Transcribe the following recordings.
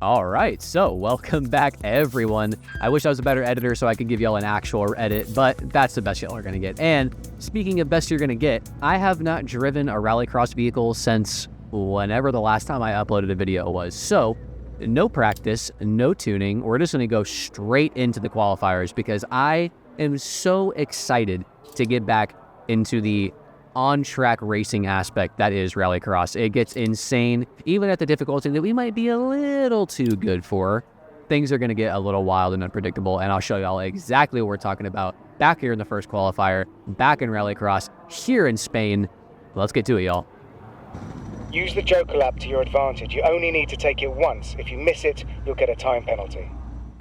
All right, so welcome back, everyone. I wish I was a better editor so I could give y'all an actual edit, but that's the best y'all are gonna get. And speaking of best you're gonna get, I have not driven a Rallycross vehicle since whenever the last time I uploaded a video was. So no practice, no tuning. We're just gonna go straight into the qualifiers because I am so excited to get back into the on-track racing aspect that is Rallycross. It gets insane, even at the difficulty that we might be a little too good for. Things are going to get a little wild and unpredictable, and I'll show y'all exactly what we're talking about back here in the first qualifier, back in Rallycross, here in Spain. Let's get to it, y'all. Use the Joker lap to your advantage. You only need to take it once. If you miss it, you'll get a time penalty.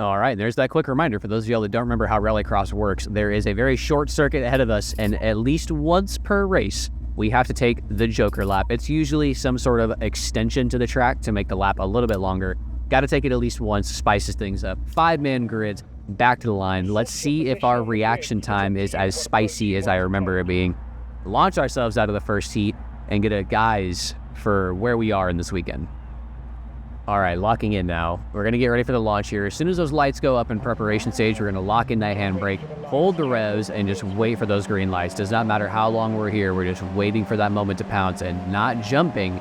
All right, there's that quick reminder for those of y'all that don't remember how Rallycross works. There is a very short circuit ahead of us, and at least once per race, we have to take the Joker lap. It's usually some sort of extension to the track to make the lap a little bit longer. Got to take it at least once, spices things up. 5-man grids, back to the line. Let's see if our reaction time is as spicy as I remember it being. Launch ourselves out of the first heat and get a guise for where we are in this weekend. All right, locking in now. We're gonna get ready for the launch here. As soon as those lights go up in preparation stage, we're gonna lock in that handbrake, hold the revs, and just wait for those green lights. Does not matter how long we're here, we're just waiting for that moment to pounce and not jumping.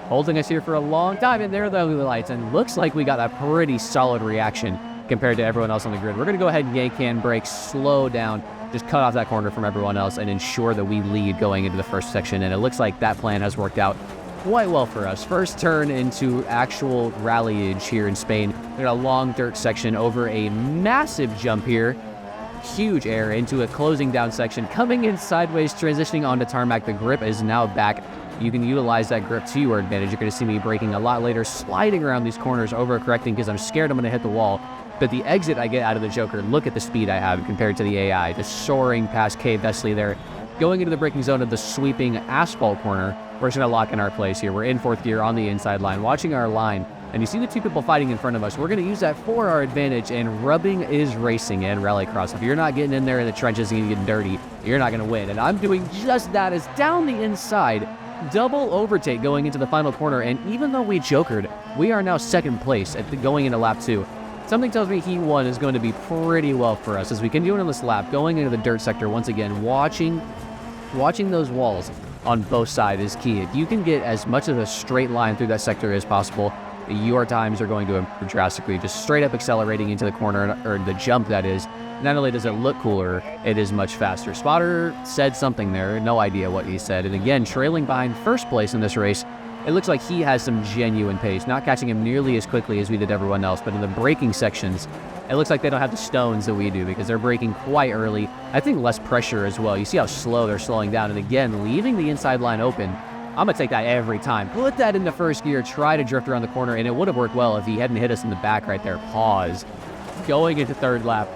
Holding us here for a long time, and there are the lights, and looks like we got a pretty solid reaction compared to everyone else on the grid. We're gonna go ahead and yank handbrake, slow down, just cut off that corner from everyone else, and ensure that we lead going into the first section, and it looks like that plan has worked out quite well for us. First turn into actual rallyage here in Spain. We're in a long dirt section over a massive jump here. Huge air into a closing down section. Coming in sideways, transitioning onto tarmac. The grip is now back. You can utilize that grip to your advantage. You're going to see me braking a lot later, sliding around these corners, overcorrecting because I'm scared I'm going to hit the wall. But the exit I get out of the Joker, look at the speed I have compared to the AI. Just soaring past K. Vesley there. Going into the braking zone of the sweeping asphalt corner, we're just going to lock in our place here. We're in fourth gear on the inside line, watching our line, and you see the two people fighting in front of us. We're going to use that for our advantage, and rubbing is racing in Rallycross. If you're not getting in there in the trenches and getting dirty, you're not going to win. And I'm doing just that as down the inside, double overtake going into the final corner, and even though we jokered, we are now second place at going into lap 2. Something tells me Heat 1 is going to be pretty well for us as we continue on this lap, going into the dirt sector once again, watching those walls on both sides is key. If you can get as much of a straight line through that sector as possible, your times are going to improve drastically. Just straight up accelerating into the corner, or the jump that is, not only does it look cooler, it is much faster. Spotter said something there, no idea what he said. And again, trailing behind first place in this race, it looks like he has some genuine pace, not catching him nearly as quickly as we did everyone else, but in the braking sections, it looks like they don't have the stones that we do because they're braking quite early. I think less pressure as well. You see how slow they're slowing down. And again, leaving the inside line open, I'm going to take that every time. Put that into first gear, try to drift around the corner, and it would have worked well if he hadn't hit us in the back right there. Pause. Going into third lap.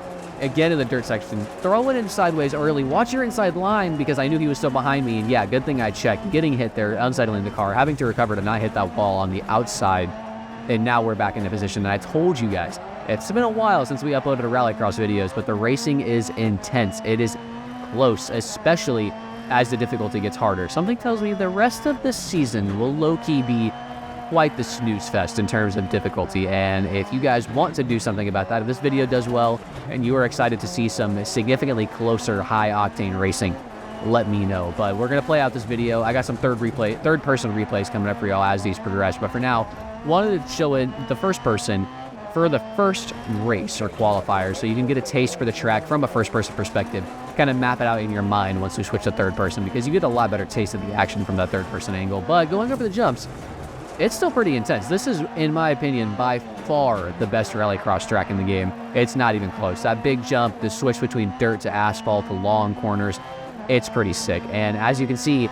Again in the dirt section, throw it in sideways early. Watch your inside line because I knew he was still behind me. And yeah, good thing I checked. Getting hit there, unsettling the car, having to recover to not hit that wall on the outside. And now we're back into position. And I told you guys, it's been a while since we uploaded a Rallycross videos, but the racing is intense. It is close, especially as the difficulty gets harder. Something tells me the rest of the season will low-key be quite the snooze fest in terms of difficulty. And if you guys want to do something about that, if this video does well and you are excited to see some significantly closer high octane racing, let me know. But we're gonna play out this video. I got some third person replays coming up for y'all as these progress. But for now, wanted to show it the first person for the first race or qualifier, so you can get a taste for the track from a first person perspective, kind of map it out in your mind once we switch to third person, because you get a lot better taste of the action from that third person angle. But going over the jumps, it's still pretty intense. This is, in my opinion, by far the best Rallycross track in the game. It's not even close. That big jump, the switch between dirt to asphalt, the long corners, it's pretty sick. And as you can see,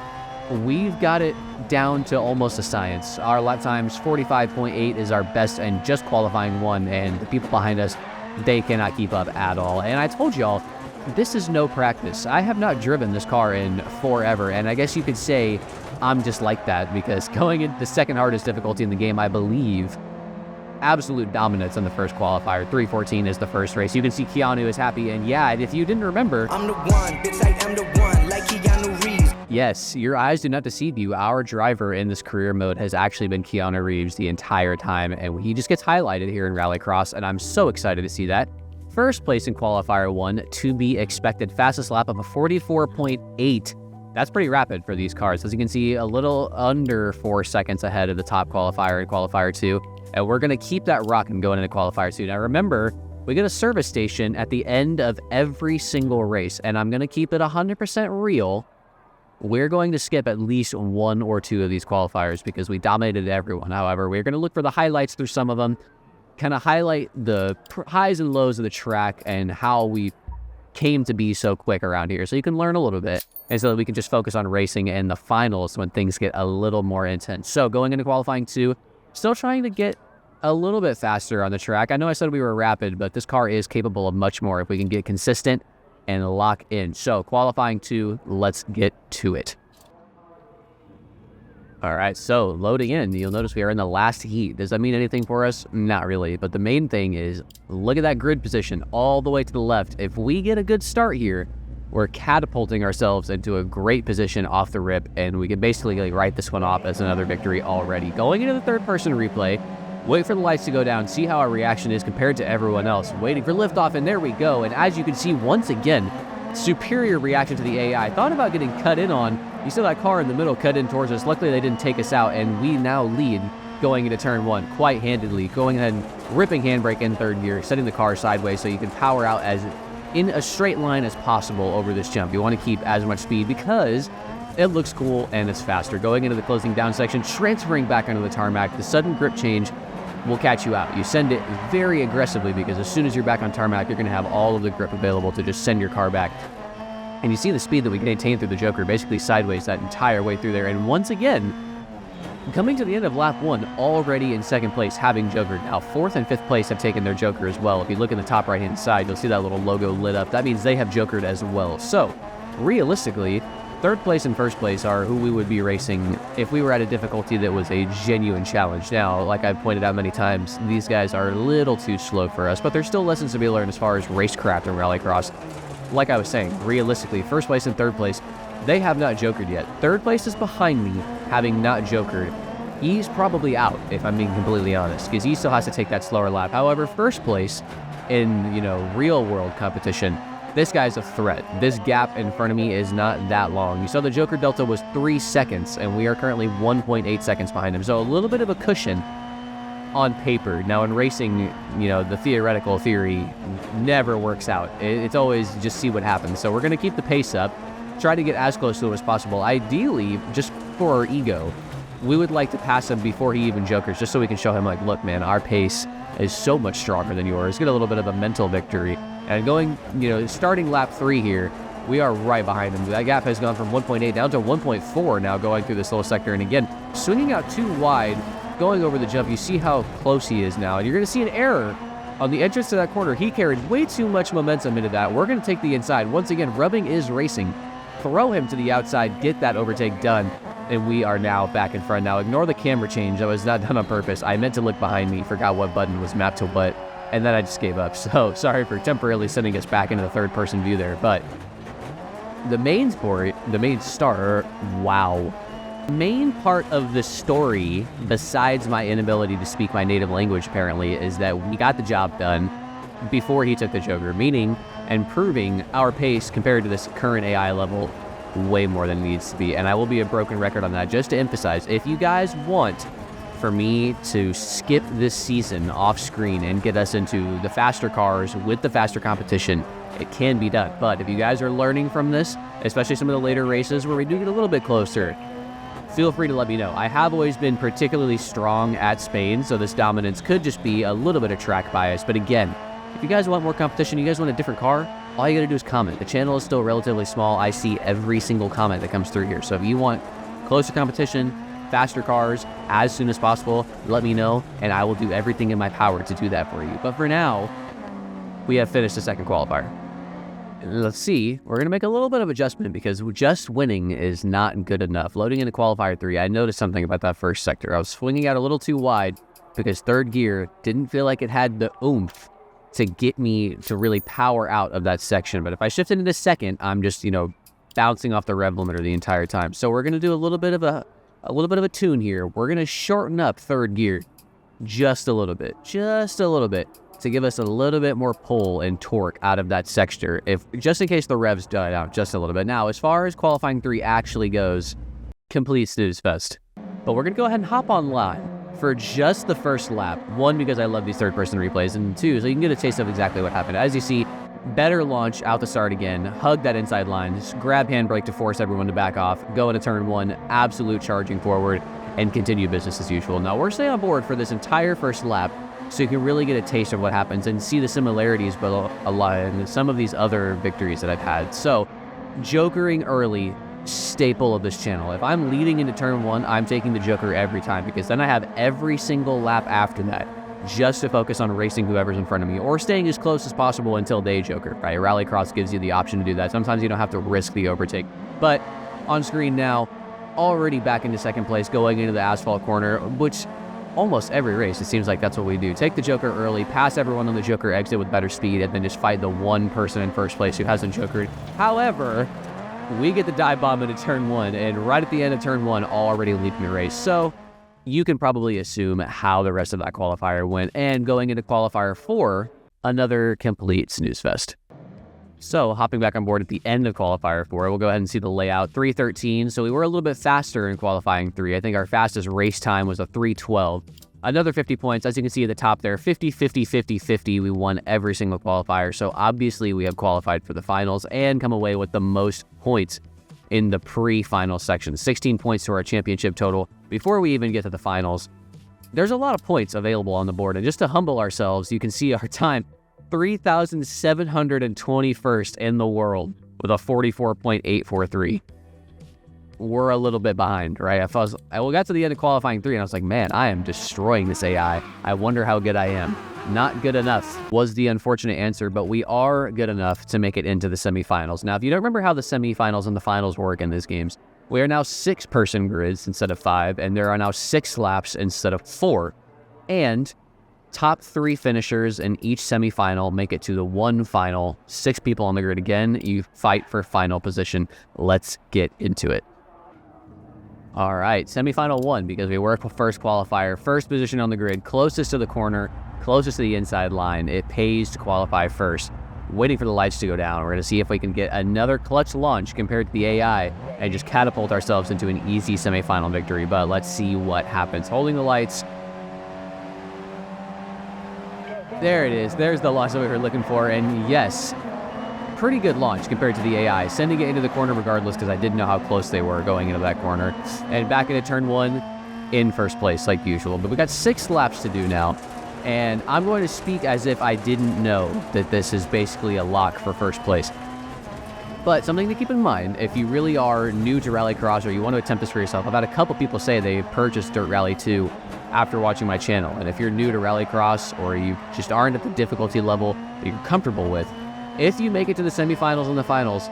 we've got it down to almost a science. Our lap times, 45.8 is our best and just qualifying one, and the people behind us, they cannot keep up at all. And I told y'all, this is no practice. I have not driven this car in forever, and I guess you could say I'm just like that, because going into the second hardest difficulty in the game, I believe, absolute dominance in the first qualifier. 3:14 is the first race. You can see Keanu is happy, and yeah, if you didn't remember, I'm the one, bitch, I am the one, like Keanu Reeves. Yes, your eyes do not deceive you. Our driver in this career mode has actually been Keanu Reeves the entire time, and he just gets highlighted here in Rallycross, and I'm so excited to see that. First place in qualifier 1, to be expected. Fastest lap of a 44.8. That's pretty rapid for these cars. As you can see, a little under 4 seconds ahead of the top qualifier in qualifier 2, and we're going to keep that rocking going into qualifier 2. Now remember, we get a service station at the end of every single race, and I'm going to keep it 100% real. We're going to skip at least 1 or 2 of these qualifiers because we dominated everyone. However, we're going to look for the highlights through some of them, kind of highlight the highs and lows of the track and how we came to be so quick around here, so you can learn a little bit, and so that we can just focus on racing in the finals when things get a little more intense. So going into qualifying 2, still trying to get a little bit faster on the track. I know I said we were rapid, but this car is capable of much more if we can get consistent and lock in. So qualifying 2, let's get to it. All right, so loading in, you'll notice we are in the last heat. Does that mean anything for us? Not really, but the main thing is, look at that grid position all the way to the left. If we get a good start here, we're catapulting ourselves into a great position off the rip, and we can basically write this one off as another victory already. Going into the third-person replay, wait for the lights to go down, see how our reaction is compared to everyone else. Waiting for liftoff, and there we go. And as you can see, once again, superior reaction to the AI. Thought about getting cut in on. You saw that car in the middle cut in towards us. Luckily, they didn't take us out, and we now lead going into turn 1 quite handedly. Going ahead and ripping handbrake in third gear, setting the car sideways so you can power out as in a straight line as possible over this jump. You want to keep as much speed because it looks cool and it's faster. Going into the closing down section, transferring back onto the tarmac, the sudden grip change will catch you out. You send it very aggressively because as soon as you're back on tarmac, you're going to have all of the grip available to just send your car back. And you see the speed that we can maintain through the Joker, basically sideways that entire way through there. And once again, coming to the end of lap 1, already in second place, having Joker. Now, 4th and 5th place have taken their Joker as well. If you look in the top right-hand side, you'll see that little logo lit up. That means they have Jokered as well. So, realistically, 3rd place and 1st place are who we would be racing if we were at a difficulty that was a genuine challenge. Now, like I've pointed out many times, these guys are a little too slow for us, but there's still lessons to be learned as far as racecraft and Rallycross. Like I was saying, realistically, 1st place and 3rd place, they have not Jokered yet. 3rd place is behind me, having not Jokered. He's probably out, if I'm being completely honest, because he still has to take that slower lap. However, 1st place in, real world competition, this guy's a threat. This gap in front of me is not that long. You saw the Joker Delta was 3 seconds, and we are currently 1.8 seconds behind him. So a little bit of a cushion on paper. Now in racing, the theoretical theory never works out. It's always just see what happens. So we're going to keep the pace up, try to get as close to it as possible. Ideally, just for our ego, we would like to pass him before he even Jokers, just so we can show him, like, look, man, our pace is so much stronger than yours. Get a little bit of a mental victory. And going, starting lap 3 here, we are right behind him. That gap has gone from 1.8 down to 1.4 now going through this little sector. And again, swinging out too wide, going over the jump, you see how close he is now. And you're going to see an error on the entrance to that corner. He carried way too much momentum into that. We're going to take the inside. Once again, rubbing is racing. Throw him to the outside, get that overtake done. And we are now back in front. Now, ignore the camera change. That was not done on purpose. I meant to look behind me, forgot what button was mapped to what, and then I just gave up. So, sorry for temporarily sending us back into the third-person view there. But the main part of the story, besides my inability to speak my native language, apparently, is that we got the job done before he took the Joker, meaning and proving our pace compared to this current AI level way more than it needs to be. And I will be a broken record on that, just to emphasize, if you guys want for me to skip this season off screen and get us into the faster cars with the faster competition, it can be done. But if you guys are learning from this, especially some of the later races where we do get a little bit closer, feel free to let me know. I have always been particularly strong at Spain, so this dominance could just be a little bit of track bias. But again, if you guys want more competition, you guys want a different car, all you gotta do is comment. The channel is still relatively small. I see every single comment that comes through here. So if you want closer competition, faster cars, as soon as possible, let me know, and I will do everything in my power to do that for you. But for now, we have finished the second qualifier. Let's see, we're gonna make a little bit of adjustment because just winning is not good enough. Loading into qualifier 3, I noticed something about that first sector. I was swinging out a little too wide because third gear didn't feel like it had the oomph to get me to really power out of that section. But if I shift into second, I'm just, bouncing off the rev limiter the entire time. So we're going to do a little bit of a tune here. We're going to shorten up third gear just a little bit, to give us a little bit more pull and torque out of that sector, just in case the revs die out just a little bit. Now, as far as qualifying 3 actually goes, complete snooze fest. But we're going to go ahead and hop online for just the first lap. 1, because I love these third-person replays, and 2, so you can get a taste of exactly what happened. As you see, better launch out the start again, hug that inside line, just grab handbrake to force everyone to back off, go into turn 1, absolute charging forward, and continue business as usual. Now, we're staying on board for this entire first lap, so you can really get a taste of what happens and see the similarities but a lot in some of these other victories that I've had. So, jokering early, staple of this channel. If I'm leading into turn 1, I'm taking the joker every time, because then I have every single lap after that just to focus on racing whoever's in front of me or staying as close as possible until they joker, right? Rallycross gives you the option to do that. Sometimes you don't have to risk the overtake. But on screen now, already back into second place, going into the asphalt corner, which almost every race, it seems like that's what we do. Take the joker early, pass everyone on the joker exit with better speed, and then just fight the one person in first place who hasn't jokered. However, we get the dive bomb into turn 1, and right at the end of turn 1, already leading the race. So you can probably assume how the rest of that qualifier went. And going into qualifier 4, another complete snooze fest. So hopping back on board at the end of qualifier 4, we'll go ahead and see the layout. 3:13, so we were a little bit faster in qualifying 3. I think our fastest race time was a 3:12. Another 50 points, as you can see at the top there, 50, 50, 50, 50. We won every single qualifier, so obviously we have qualified for the finals and come away with the most points in the pre-final section. 16 points to our championship total before we even get to the finals. There's a lot of points available on the board, and just to humble ourselves, you can see our time, 3,721st in the world with a 44.843. We're a little bit behind, right? I got to the end of qualifying 3 and I was like, man, I am destroying this AI. I wonder how good I am. Not good enough was the unfortunate answer, but we are good enough to make it into the semifinals. Now, if you don't remember how the semifinals and the finals work in these games, we are now 6-person grids instead of 5, and there are now 6 laps instead of 4. And top 3 finishers in each semifinal make it to the one final. 6 people on the grid again. You fight for final position. Let's get into it. All right, semifinal 1, because we were first qualifier, first position on the grid, closest to the corner, closest to the inside line. It pays to qualify first. Waiting for the lights to go down. We're going to see if we can get another clutch launch compared to the AI and just catapult ourselves into an easy semifinal victory. But let's see what happens. Holding the lights. There it is. There's the launch that we were looking for. And yes, pretty good launch compared to the AI, sending it into the corner regardless, because I didn't know how close they were going into that corner. And back into turn 1 in first place like usual. But we got 6 laps to do now, and I'm going to speak as if I didn't know that this is basically a lock for first place. But something to keep in mind, if you really are new to Rallycross or you want to attempt this for yourself, I've had a couple people say they purchased Dirt Rally 2 after watching my channel. And if you're new to Rallycross or you just aren't at the difficulty level that you're comfortable with, if you make it to the semifinals and the finals,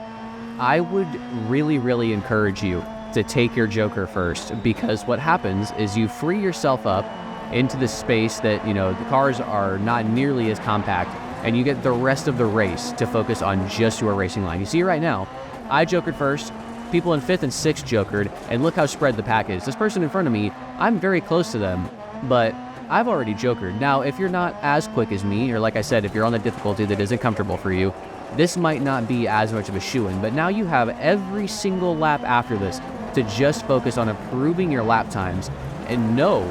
I would really, really encourage you to take your joker first, because what happens is you free yourself up into the space that, the cars are not nearly as compact, and you get the rest of the race to focus on just your racing line. You see right now, I jokered first, people in 5th and 6th jokered, and look how spread the pack is. This person in front of me, I'm very close to them, but I've already jokered. Now, if you're not as quick as me, or like I said, if you're on the difficulty that isn't comfortable for you, this might not be as much of a shoo-in, but now you have every single lap after this to just focus on improving your lap times and know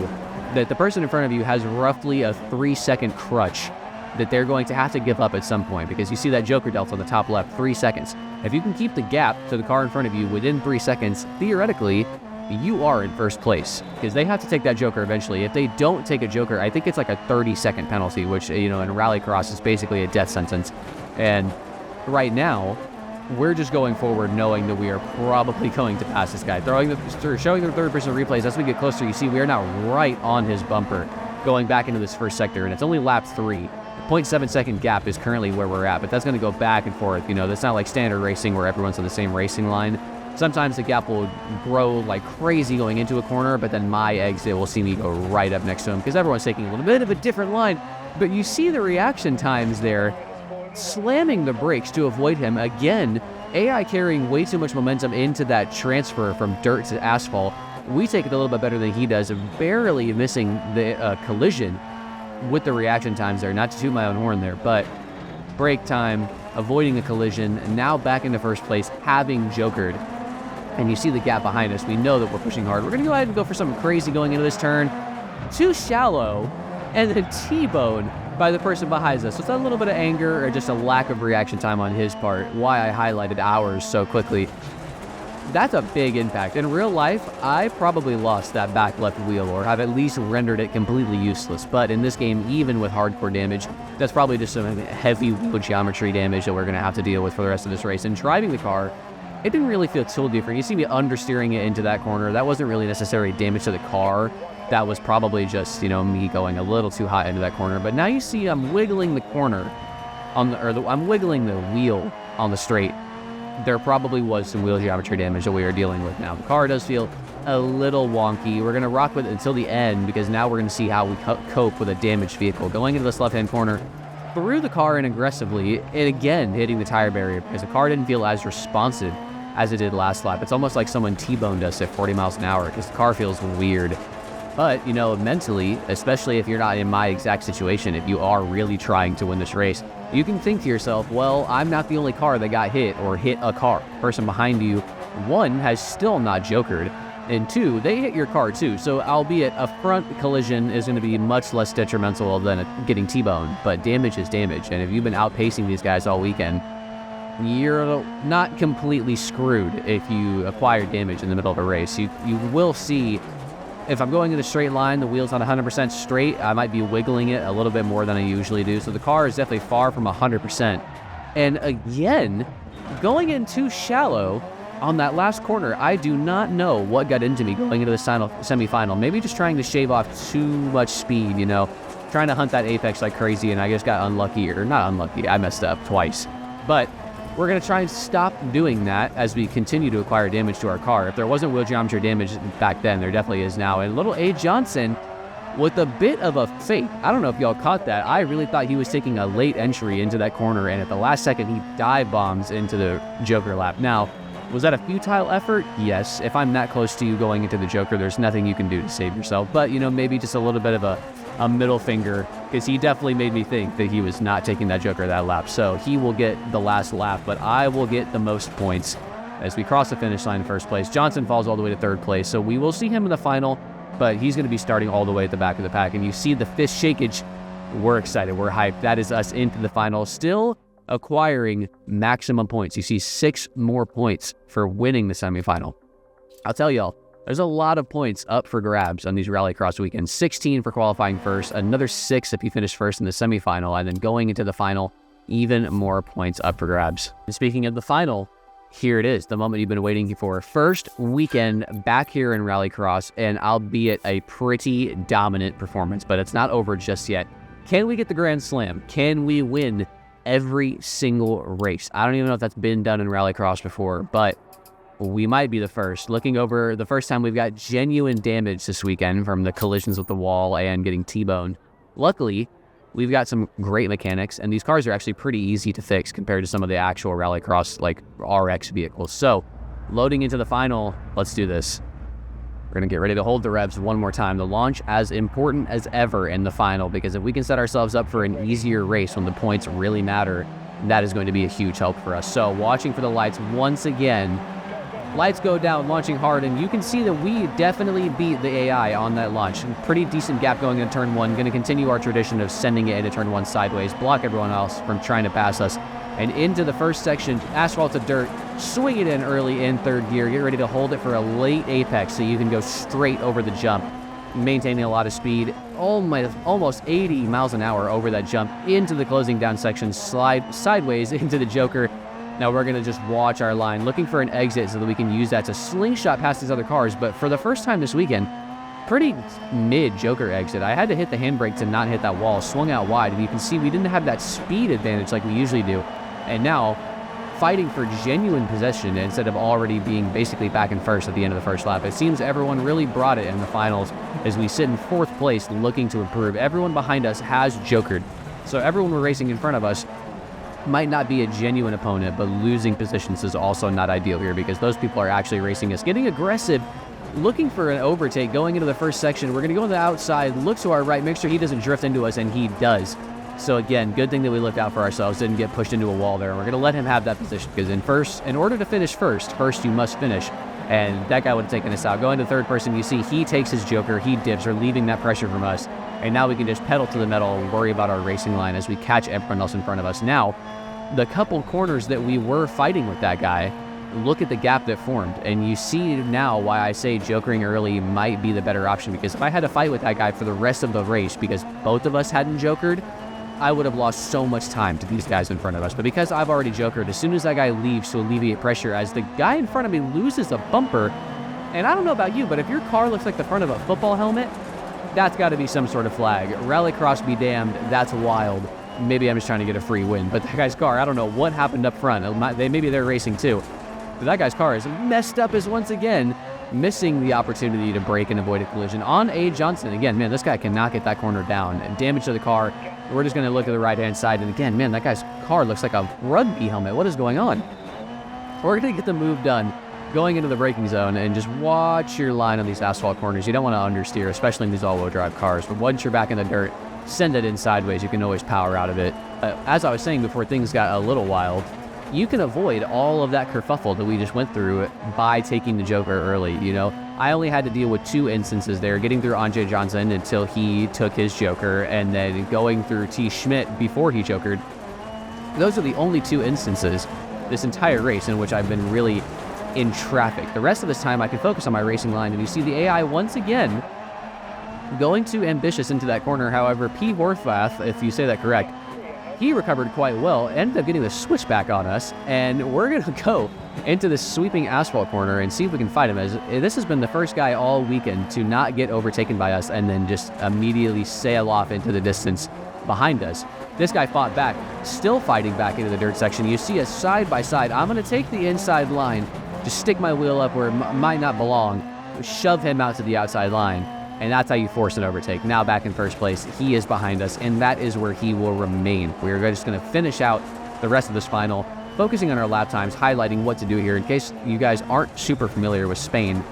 that the person in front of you has roughly a 3-second crutch that they're going to have to give up at some point, because you see that joker delta on the top left, 3 seconds. If you can keep the gap to the car in front of you within 3 seconds, theoretically, you are in first place, because they have to take that joker eventually. If they don't take a joker, I think it's like a 30-second penalty, which, in Rallycross is basically a death sentence. And right now, we're just going forward knowing that we are probably going to pass this guy. Showing the third-person replays, as we get closer, you see we are now right on his bumper going back into this first sector, and it's only lap 3. The 0.7-second gap is currently where we're at, but that's going to go back and forth. That's not like standard racing where everyone's on the same racing line. Sometimes the gap will grow like crazy going into a corner, but then my exit will see me go right up next to him, because everyone's taking a little bit of a different line. But you see the reaction times there, slamming the brakes to avoid him. Again, AI carrying way too much momentum into that transfer from dirt to asphalt. We take it a little bit better than he does, barely missing the collision with the reaction times there. Not to toot my own horn there, but brake time, avoiding a collision, and now back into first place, having jokered. And you see the gap behind us. We know that we're pushing hard. We're going to go ahead and go for something crazy going into this turn. Too shallow, and then T-bone by the person behind us. So it's a little bit of anger or just a lack of reaction time on his part. Why I highlighted ours so quickly. That's a big impact. In real life, I probably lost that back left wheel, or have at least rendered it completely useless. But in this game, even with hardcore damage, that's probably just some heavy wheel geometry damage that we're going to have to deal with for the rest of this race. And driving the car, it didn't really feel too different. You see me understeering it into that corner. That wasn't really necessarily damage to the car. That was probably just, me going a little too high into that corner. But now you see I'm wiggling the corner I'm wiggling the wheel on the straight. There probably was some wheel geometry damage that we are dealing with now. The car does feel a little wonky. We're going to rock with it until the end, because now we're going to see how we cope with a damaged vehicle. Going into this left-hand corner, threw the car in aggressively, and again hitting the tire barrier, because the car didn't feel as responsive as it did last lap. It's almost like someone T-boned us at 40 miles an hour, because the car feels weird. But, mentally, especially if you're not in my exact situation, if you are really trying to win this race, you can think to yourself, well, I'm not the only car that got hit or hit a car. The person behind you, one, has still not jokered, and two, they hit your car too. So albeit a front collision is going to be much less detrimental than getting T-boned, but damage is damage. And if you've been outpacing these guys all weekend, you're not completely screwed if you acquire damage in the middle of a race. You will see, if I'm going in a straight line, the wheel's not 100% straight, I might be wiggling it a little bit more than I usually do. So the car is definitely far from 100%. And again, going in too shallow on that last corner, I do not know what got into me going into the semifinal. Maybe just trying to shave off too much speed, trying to hunt that apex like crazy, and I just got unlucky, or not unlucky, I messed up twice. But we're going to try and stop doing that as we continue to acquire damage to our car. If there wasn't wheel geometry damage back then, there definitely is now. And little A. Johnson with a bit of a fake. I don't know if y'all caught that. I really thought he was taking a late entry into that corner, and at the last second, he dive bombs into the Joker lap. Now, was that a futile effort? Yes. If I'm that close to you going into the Joker, there's nothing you can do to save yourself. But, maybe just a little bit of a middle finger, because he definitely made me think that he was not taking that Joker that lap. So he will get the last lap, but I will get the most points as we cross the finish line in first place. Johnson falls all the way to third place, so we will see him in the final, but he's going to be starting all the way at the back of the pack. And you see the fist shakeage. We're excited. We're hyped. That is us into the final, still acquiring maximum points. You see 6 more points for winning the semifinal. I'll tell y'all, there's a lot of points up for grabs on these Rallycross weekends. 16 for qualifying first, another 6 if you finish first in the semifinal, and then going into the final, even more points up for grabs. And speaking of the final, here it is, the moment you've been waiting for. First weekend back here in Rallycross, and albeit a pretty dominant performance, but it's not over just yet. Can we get the Grand Slam? Can we win every single race? I don't even know if that's been done in Rallycross before, but we might be the first. Looking over the first time, we've got genuine damage this weekend from the collisions with the wall and getting T-boned. Luckily, we've got some great mechanics, and these cars are actually pretty easy to fix compared to some of the actual Rallycross RX vehicles. So loading into the final, let's do this. We're going to get ready to hold the revs one more time. The launch as important as ever in the final, because if we can set ourselves up for an easier race when the points really matter, that is going to be a huge help for us. So watching for the lights once again. Lights go down, launching hard, and you can see that we definitely beat the AI on that launch. Pretty decent gap going into turn 1. Going to continue our tradition of sending it into turn 1 sideways, block everyone else from trying to pass us. And into the first section, asphalt to dirt, swing it in early in third gear. Get ready to hold it for a late apex so you can go straight over the jump. Maintaining a lot of speed, almost 80 miles an hour over that jump into the closing down section, slide sideways into the Joker. Now we're going to just watch our line, looking for an exit so that we can use that to slingshot past these other cars. But for the first time this weekend, pretty mid-Joker exit. I had to hit the handbrake to not hit that wall, swung out wide, and you can see we didn't have that speed advantage like we usually do. And now, fighting for genuine possession instead of already being basically back in first at the end of the first lap. It seems everyone really brought it in the finals as we sit in 4th place looking to improve. Everyone behind us has jokered. So everyone we're racing in front of us might not be a genuine opponent, but losing positions is also not ideal here because those people are actually racing us, getting aggressive, looking for an overtake, going into the first section. We're going to go on the outside, look to our right, make sure he doesn't drift into us, and he does. So again, good thing that we looked out for ourselves, didn't get pushed into a wall there. And we're going to let him have that position because in order to finish first you must finish. And that guy would have taken us out. Going to third person, you see he takes his joker, he dips, relieving that pressure from us. And now we can just pedal to the metal and worry about our racing line as we catch everyone else in front of us. Now, the couple corners that we were fighting with that guy, look at the gap that formed. And you see now why I say jokering early might be the better option, because if I had to fight with that guy for the rest of the race because both of us hadn't jokered, I would have lost so much time to these guys in front of us. But because I've already jokered, as soon as that guy leaves to alleviate pressure, as the guy in front of me loses a bumper, and I don't know about you, but if your car looks like the front of a football helmet, that's got to be some sort of flag. Rallycross be damned, that's wild. Maybe I'm just trying to get a free win, but that guy's car, I don't know what happened up front. Maybe they're racing too. But that guy's car is messed up as once again missing the opportunity to brake and avoid a collision on A. Johnson. Again, man, this guy cannot get that corner down. And damage to the car. We're just going to look at the right-hand side. And again, man, that guy's car looks like a rugby helmet. What is going on? We're going to get the move done going into the braking zone and just watch your line on these asphalt corners. You don't want to understeer, especially in these all-wheel drive cars. But once you're back in the dirt, send it in sideways. You can always power out of it. As I was saying before things got a little wild, you can avoid all of that kerfuffle that we just went through by taking the joker early. You know, I only had to deal with 2 instances there, getting through Andre Johnson until he took his joker, and then going through T. Schmidt before he jokered. Those are the only 2 instances this entire race in which I've been really in traffic. The rest of this time I can focus on my racing line, and you see the AI once again going too ambitious into that corner. However, P. Horvath, if you say that correct, he recovered quite well, ended up getting the switchback on us, and we're going to go into this sweeping asphalt corner and see if we can fight him, as this has been the first guy all weekend to not get overtaken by us and then just immediately sail off into the distance behind us. This guy fought back, still fighting back into the dirt section. You see us side by side. I'm going to take the inside line, just stick my wheel up where it might not belong, shove him out to the outside line. And that's how you force an overtake. Now back in first place, he is behind us, and that is where he will remain. We're just going to finish out the rest of this final, focusing on our lap times, highlighting what to do here. In case you guys aren't super familiar with Spain,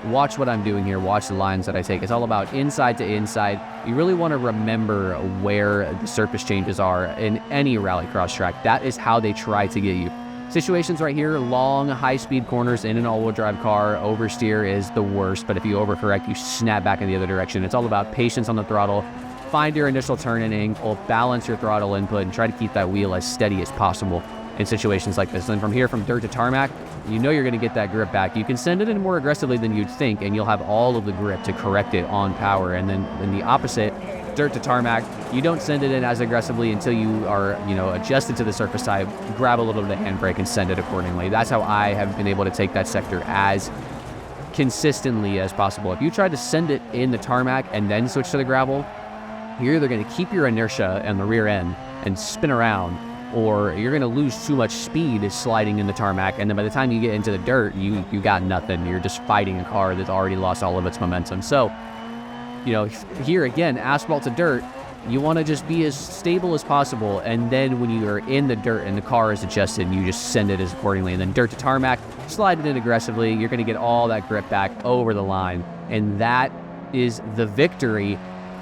watch what I'm doing here, watch the lines that I take. It's all about inside to inside. You really want to remember where the surface changes are in any rallycross track. That is how they try to get you. Situations right here, long, high-speed corners in an all-wheel drive car. Oversteer is the worst, but if you overcorrect, you snap back in the other direction. It's all about patience on the throttle. Find your initial turn and angle, balance your throttle input, and try to keep that wheel as steady as possible in situations like this. And from here, from dirt to tarmac, you know you're going to get that grip back. You can send it in more aggressively than you'd think, and you'll have all of the grip to correct it on power. And then in the opposite, dirt to tarmac, you don't send it in as aggressively until you are, adjusted to the surface type, grab a little bit of handbrake and send it accordingly. That's how I have been able to take that sector as consistently as possible. If you try to send it in the tarmac and then switch to the gravel, you're either going to keep your inertia on the rear end and spin around, or you're going to lose too much speed sliding in the tarmac, and then by the time you get into the dirt, you got nothing. You're just fighting a car that's already lost all of its momentum. So, here again, asphalt to dirt, you want to just be as stable as possible, and then when you are in the dirt and the car is adjusted, you just send it as accordingly. And then dirt to tarmac, slide it in aggressively, you're going to get all that grip back over the line. And that is the victory.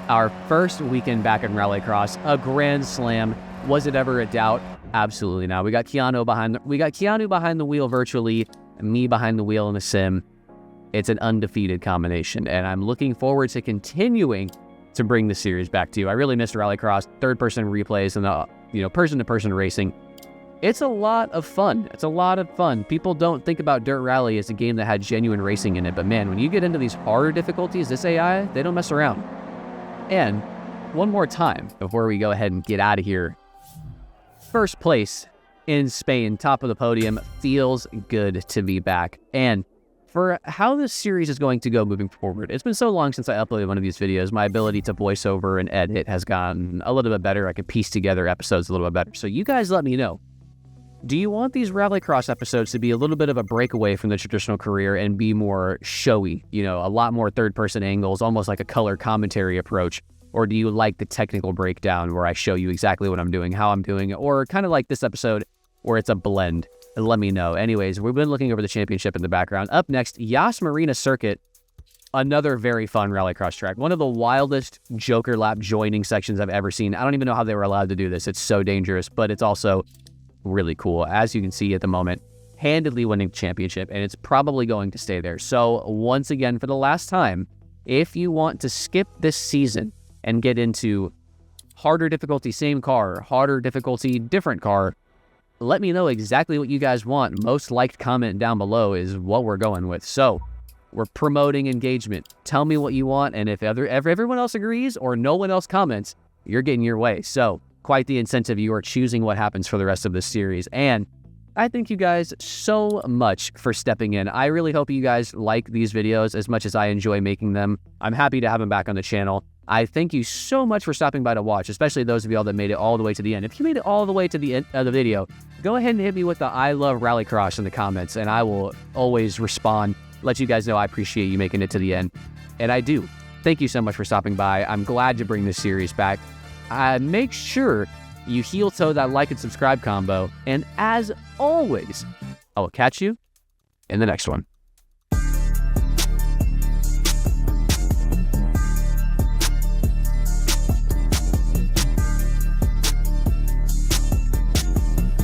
Our first weekend back in Rallycross, a grand slam. Was it ever a doubt? Absolutely not. We got Keanu behind the wheel virtually, and me behind the wheel in the sim. It's an undefeated combination, and I'm looking forward to continuing to bring the series back to you. I really missed Rallycross, third-person replays, and the person-to-person racing. It's a lot of fun. It's a lot of fun. People don't think about Dirt Rally as a game that had genuine racing in it, but man, when you get into these harder difficulties, this AI, they don't mess around. And one more time before we go ahead and get out of here. First place in Spain, top of the podium, feels good to be back. And for how this series is going to go moving forward, it's been so long since I uploaded one of these videos, my ability to voice over and edit has gotten a little bit better. I can piece together episodes a little bit better. So you guys let me know. Do you want these Rallycross episodes to be a little bit of a breakaway from the traditional career and be more showy, a lot more third-person angles, almost like a color commentary approach? Or do you like the technical breakdown where I show you exactly what I'm doing, how I'm doing it, or kind of like this episode where it's a blend? Let me know. Anyways, we've been looking over the championship in the background. Up next, Yas Marina Circuit, another very fun rallycross track. One of the wildest Joker lap joining sections I've ever seen. I don't even know how they were allowed to do this. It's so dangerous, but it's also really cool. As you can see at the moment, handedly winning the championship, and it's probably going to stay there. So once again, for the last time, if you want to skip this season and get into harder difficulty, same car, harder difficulty, different car, let me know exactly what you guys want. Most liked comment down below is what we're going with. So we're promoting engagement. Tell me what you want, and if everyone else agrees or no one else comments, you're getting your way. So quite the incentive. You are choosing what happens for the rest of this series, and I thank you guys so much for stepping in. I really hope you guys like these videos as much as I enjoy making them. I'm happy to have them back on the channel. I thank you so much for stopping by to watch, especially those of y'all that made it all the way to the end. If you made it all the way to the end of the video, go ahead and hit me with the I love Rallycross in the comments, and I will always respond, let you guys know I appreciate you making it to the end. And I do. Thank you so much for stopping by. I'm glad to bring this series back. Make sure you heel toe that like and subscribe combo. And as always, I will catch you in the next one.